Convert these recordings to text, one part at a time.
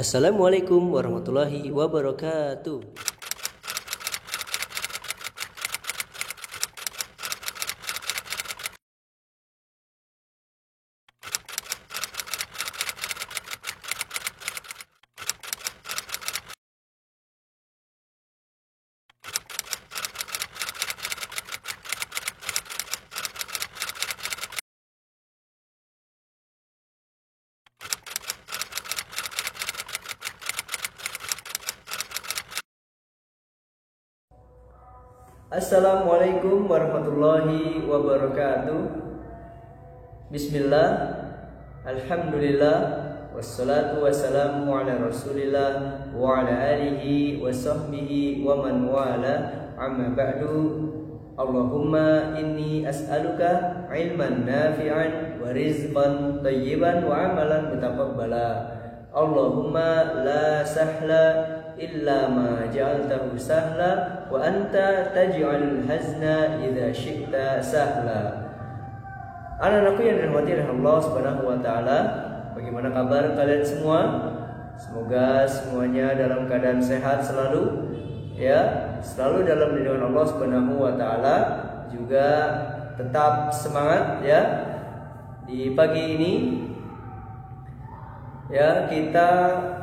Assalamualaikum warahmatullahi wabarakatuh. Assalamualaikum warahmatullahi wabarakatuh. Bismillah, alhamdulillah, wassalatu wassalamu ala rasulillah wa ala alihi wa sahbihi wa man wala, amma ba'du. Allahumma inni as'aluka ilman nafi'an wa rizqan tayyiban wa amalan mutaqabbala. Allahumma la sahla illa ma ja'altahu sahla wa anta taj'alul hazna idza syi'ta sahla. Anak-anakku yang dirahmati oleh Allah Subhanahu wa taala, bagaimana kabar kalian semua? Semoga semuanya dalam keadaan sehat selalu, ya, selalu dalam lindungan Allah Subhanahu wa taala, juga tetap semangat ya. Di pagi ini ya, kita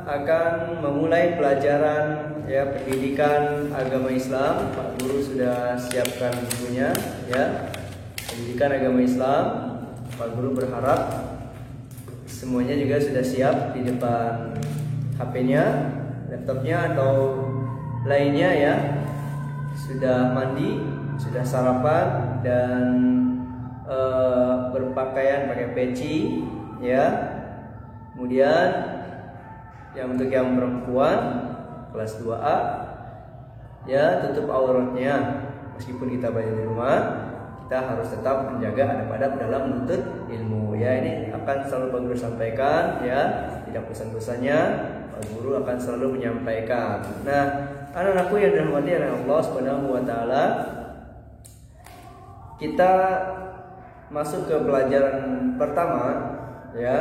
akan memulai pelajaran ya pendidikan agama Islam. Pak Guru sudah siapkan bukunya ya, pendidikan agama Islam. Pak Guru berharap semuanya juga sudah siap di depan HP-nya, laptopnya atau lainnya ya. Sudah mandi, sudah sarapan dan berpakaian pakai peci ya. Kemudian untuk yang perempuan kelas 2A ya, tutup auratnya. Meskipun kita belajar di rumah, kita harus tetap menjaga adab-adab dalam menuntut ilmu ya. Ini akan selalu Pak Guru sampaikan ya, tidak bosan-bosannya Pak Guru akan selalu menyampaikan. Nah, anak-anakku yang dirahmati oleh Allah Subhanahu wa taala, kita masuk ke pelajaran pertama ya.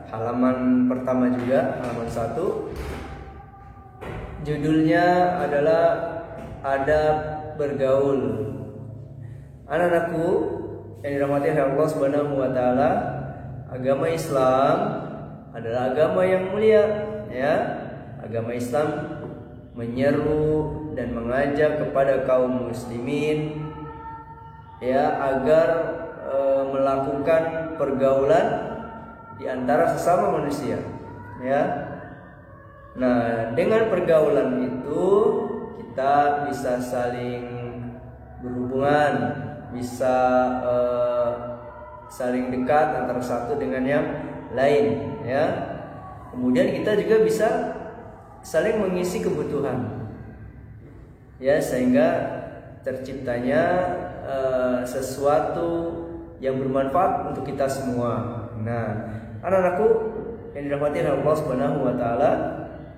Halaman pertama juga, halaman 1. Judulnya adalah adab bergaul. Anak-anakku yang dirahmati oleh Allah Subhanahu wa taala, agama Islam adalah agama yang mulia ya. Agama Islam menyeru dan mengajak kepada kaum muslimin ya agar melakukan pergaulan di antara sesama manusia ya. Nah, dengan pergaulan itu kita bisa saling berhubungan, bisa saling dekat antara satu dengan yang lain ya. Kemudian kita juga bisa saling mengisi kebutuhan ya, sehingga terciptanya sesuatu yang bermanfaat untuk kita semua. Nah, anak-anakku yang dirahmati oleh Allah Subhanahu wa taala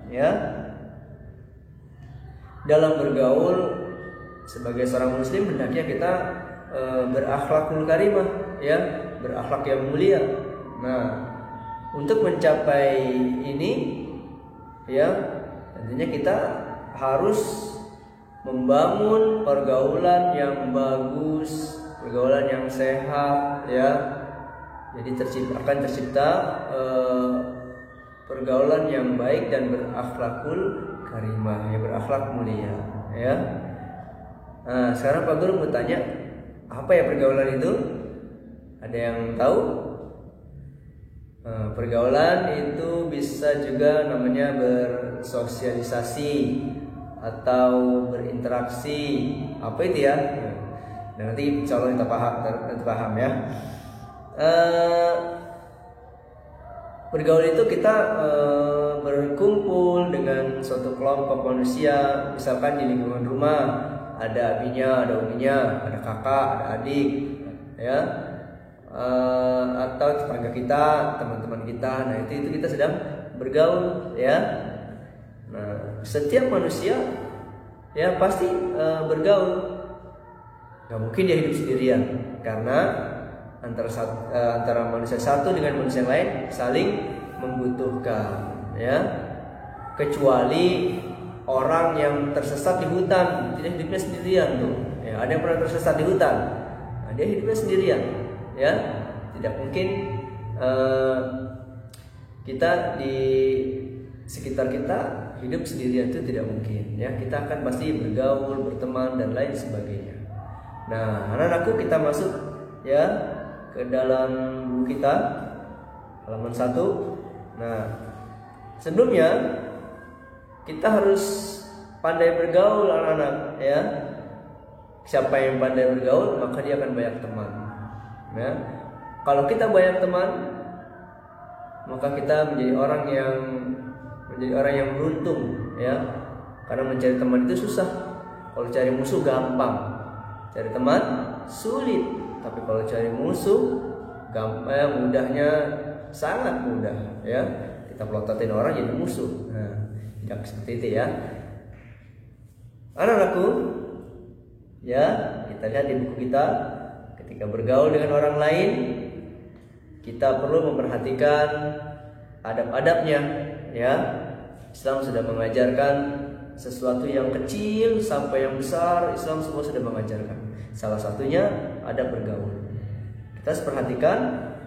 ya, dalam bergaul sebagai seorang muslim hendaknya kita berakhlakul karimah ya, berakhlak yang mulia. Nah, untuk mencapai ini ya, tentunya kita harus membangun pergaulan yang bagus, pergaulan yang sehat ya. Jadi akan tercipta pergaulan yang baik dan berakhlakul karimah, ya, berakhlak mulia ya. Nah, sekarang Pak Guru mau tanya, apa ya pergaulan itu? Ada yang tahu? Pergaulan itu bisa juga namanya bersosialisasi atau berinteraksi. Apa itu ya? Dan nanti insya Allah kita paham ya. Bergaul itu kita berkumpul dengan suatu kelompok manusia, misalkan di lingkungan rumah ada abinya, ada uminya, ada kakak, ada adik ya, atau tetangga kita, teman-teman kita. Nah, itu kita sedang bergaul ya. Nah, setiap manusia ya pasti bergaul. Gak mungkin dia hidup sendirian, karena antara manusia satu dengan manusia yang lain saling membutuhkan ya. kecuali orang yang tersesat di hutan, tidak hidupnya sendirian tuh. Ya, ada yang pernah tersesat di hutan, nah, dia hidupnya sendirian. Ya, tidak mungkin kita di sekitar kita hidup sendirian, itu tidak mungkin. Ya, kita akan pasti bergaul, berteman dan lain sebagainya. Nah, anak-anakku, kita masuk ya ke dalam buku kita halaman 1. Nah, sebelumnya kita harus pandai bergaul, anak-anak, ya. Siapa yang pandai bergaul, maka dia akan banyak teman. Ya. Kalau kita banyak teman, maka kita menjadi orang yang beruntung, ya. Karena mencari teman itu susah. Kalau cari musuh gampang. Cari teman sulit. Tapi kalau cari musuh gampang, mudahnya sangat mudah, ya. Kita pelototin orang jadi musuh. Nah, tidak seperti itu, ya. Anak-anakku, ya, kita lihat di buku kita, ketika bergaul dengan orang lain, kita perlu memperhatikan adab-adabnya, ya. Islam sudah mengajarkan sesuatu yang kecil sampai yang besar, Islam semua sudah mengajarkan. Salah satunya adab bergaul. Kita harus perhatikan,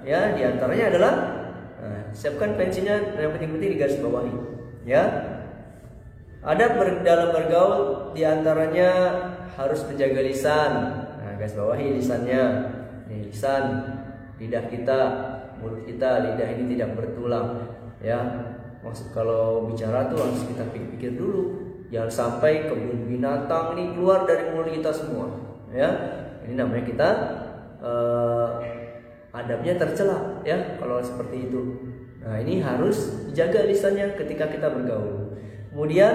ya, diantaranya adalah siapkan pensinya, yang penting-penting digaris bawahi, ya. Adab dalam bergaul diantaranya harus menjaga lisan. Nah, garis bawahi lisannya. Nih, lisan, lidah kita, mulut kita, lidah ini tidak bertulang, ya. Maksud kalau bicara tuh harus kita pikir-pikir dulu. Jangan sampai kebun binatang ini keluar dari mulut kita semua, ya. Ini namanya kita adabnya tercela, ya, kalau seperti itu. Nah, ini harus dijaga lisannya ketika kita bergaul. Kemudian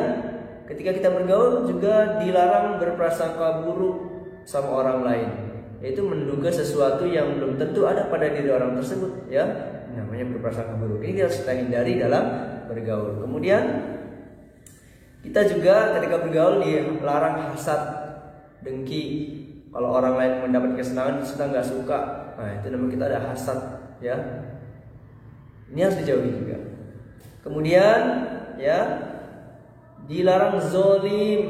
ketika kita bergaul juga dilarang berprasangka buruk sama orang lain, yaitu menduga sesuatu yang belum tentu ada pada diri orang tersebut, ya. Namanya berprasangka buruk. Ini harus kita hindari dalam bergaul. Kemudian kita juga ketika bergaul dilarang hasad, dengki. Kalau orang lain mendapat kesenangan kita nggak suka, nah itu namanya kita ada hasad, ya. Ini harus dijauhi juga. Kemudian, ya, dilarang zolim.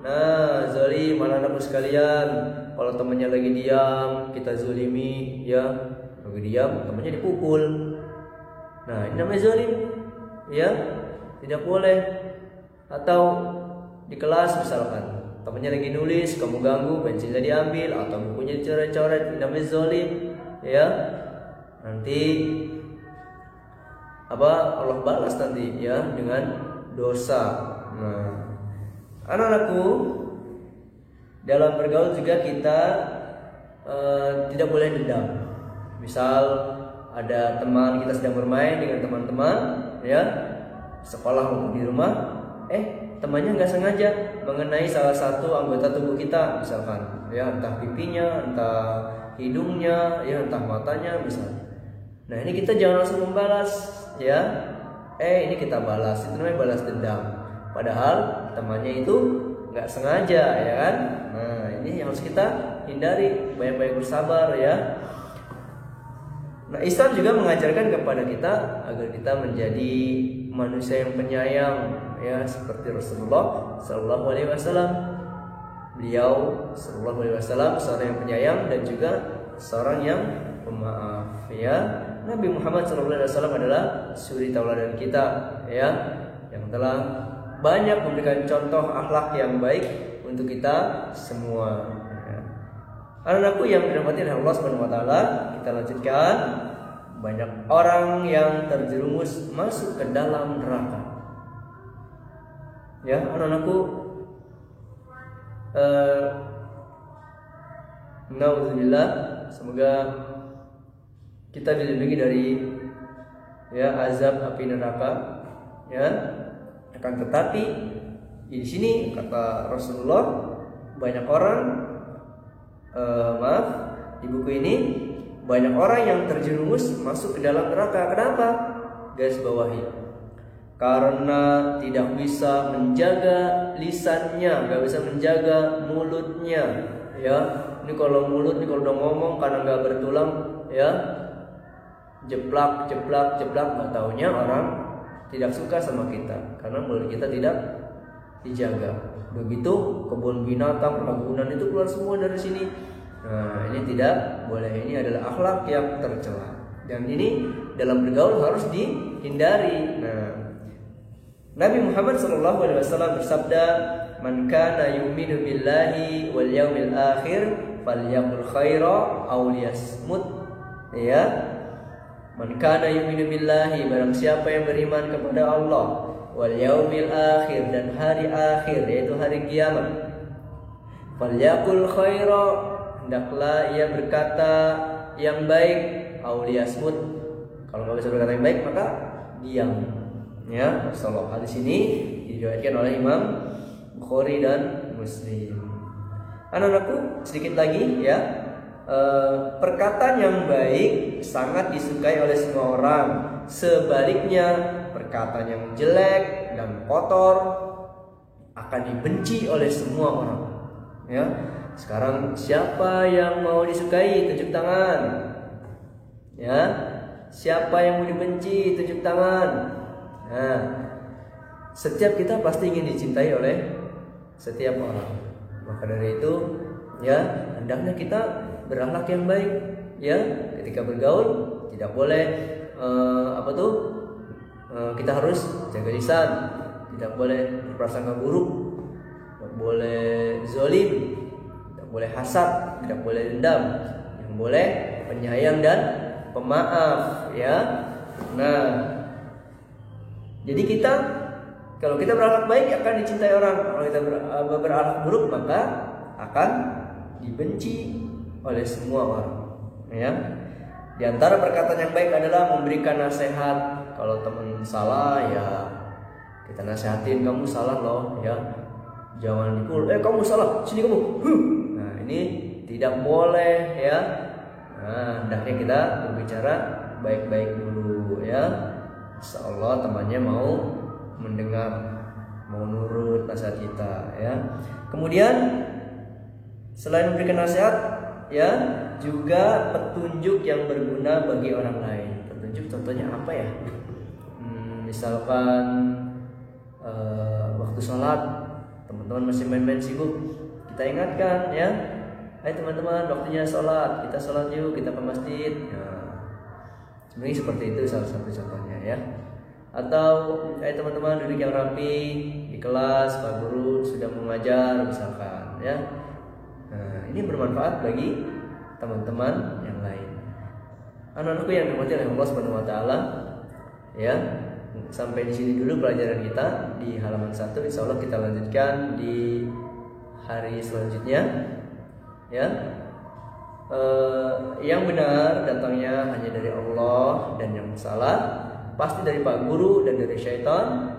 Nah, zolim, anak-anakku sekalian, kalau temannya lagi diam kita zolimi, ya. Lagi diam temannya dipukul. Nah, ini namanya zolim, ya. Tidak boleh. Atau di kelas misalkan temannya lagi nulis, kamu ganggu, pensilnya diambil atau bukunya dicoret-coret, ini namanya zolim, ya. Nanti Allah balas nanti, ya, dengan dosa. Nah, anak-anakku, dalam bergaul juga kita tidak boleh dendam. Misal ada teman kita sedang bermain dengan teman-teman, ya, sekolah maupun di rumah, temannya nggak sengaja mengenai salah satu anggota tubuh kita, misalkan, ya, entah pipinya, entah hidungnya, ya, entah matanya, misalnya. Nah, ini kita jangan langsung membalas, ya. Ini kita balas, itu namanya balas dendam. Padahal temannya itu nggak sengaja, ya kan? Nah, ini yang harus kita hindari, banyak-banyak bersabar, ya. Nah, Islam juga mengajarkan kepada kita agar kita menjadi manusia yang penyayang, ya, seperti Rasulullah Sallallahu Alaihi Wasallam. Beliau Sallallahu Alaihi Wasallam seorang yang penyayang dan juga seorang yang pemaaf, ya. Nabi Muhammad Sallallahu Alaihi Wasallam adalah suri tauladan kita, ya, yang telah banyak memberikan contoh akhlak yang baik untuk kita semua. Anak-anakku yang dirahmati oleh Allah Subhanahu wa taala, kita lanjutkan. Banyak orang yang terjerumus masuk ke dalam neraka. Ya, anak-anakku, nauzubillah, semoga kita dilindungi dari, ya, azab api neraka, ya. Akan tetapi di sini kata Rasulullah, banyak orang di buku ini banyak orang yang terjerumus masuk ke dalam neraka. Kenapa? Garis bawahi. Karena tidak bisa menjaga lisannya, nggak bisa menjaga mulutnya, ya. Ini kalau mulut, ini kalau udah ngomong karena nggak bertulang, ya, jeplak, nggak taunya orang tidak suka sama kita karena mulut kita tidak dijaga. Begitu kebun binatang, perkebunan itu keluar semua dari sini. Nah, ini tidak boleh. Ini adalah akhlak yang tercela. Dan ini dalam bergaul harus dihindari. Nah, Nabi Muhammad SAW bersabda, "Man kana yu'minu billahi wal yaumil akhir falyaqul khaira aw liyasmut." Ya. Man kana yu'minu billahi, barang siapa yang beriman kepada Allah, wal yaumil akhir, dan hari akhir yaitu hari kiamat, falyaqul khaira, hendaklah ia berkata yang baik, aw liyasmut, kalau nggak bisa berkata yang baik maka diam. Ya, Rasulullah. Hadis ini diriwayatkan oleh Imam Bukhari dan Muslim. Anak-anakku, sedikit lagi ya. Perkataan yang baik sangat disukai oleh semua orang. Sebaliknya, perkataan yang jelek dan kotor akan dibenci oleh semua orang. Ya. Sekarang siapa yang mau disukai? Tunjuk tangan. Ya. Siapa yang mau dibenci? Tunjuk tangan. Nah, setiap kita pasti ingin dicintai oleh setiap orang. Maka dari itu, ya, hendaknya kita berakhlak yang baik. Ya, ketika bergaul tidak boleh kita harus jaga lisan, tidak boleh berprasangka buruk, tidak boleh zolim, tidak boleh hasad, tidak boleh dendam. Yang boleh penyayang dan pemaaf. Ya, nah. Jadi kalau kita berakhlak baik akan dicintai orang. Kalau kita berakhlak buruk maka akan dibenci oleh semua orang. Ya. Di antara perkataan yang baik adalah memberikan nasihat. Kalau teman salah ya kita nasihatin, kamu salah loh, ya. Jangan dipukul, kamu salah, sini kamu. Nah, ini tidak boleh, ya. Nah, hendaknya kita berbicara baik-baik dulu, ya. Insyaallah temannya mau mendengar, mau nurut nasihat kita, ya. Kemudian selain memberikan nasihat, ya, juga petunjuk yang berguna bagi orang lain. Petunjuk contohnya apa ya? Misalkan waktu sholat teman-teman masih main-main sibuk, kita ingatkan, ya. Hai teman-teman, waktunya sholat, kita sholat yuk, kita ke masjid. Sebenarnya seperti itu salah satu contohnya, ya. Atau teman-teman duduk yang rapi di kelas, Pak Guru sudah mengajar misalkan, ya. Nah, ini bermanfaat bagi teman-teman yang lain. Anak-anakku yang dirahmati oleh Allah Subhanahu wa taala, ya. Sampai di sini dulu pelajaran kita di halaman 1. Insyaallah kita lanjutkan di hari selanjutnya, ya. Yang benar datangnya hanya dari Allah, dan yang salah pasti dari Pak Guru dan dari syaitan.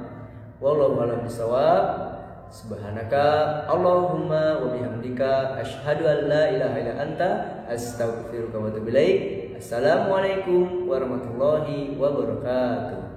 Wallahu a'lam bishawab. Subhanaka Allahumma wa bihamdika asyhadu an la ilaha illa anta astaghfiruka wa atubu ilaik. Assalamualaikum warahmatullahi wabarakatuh.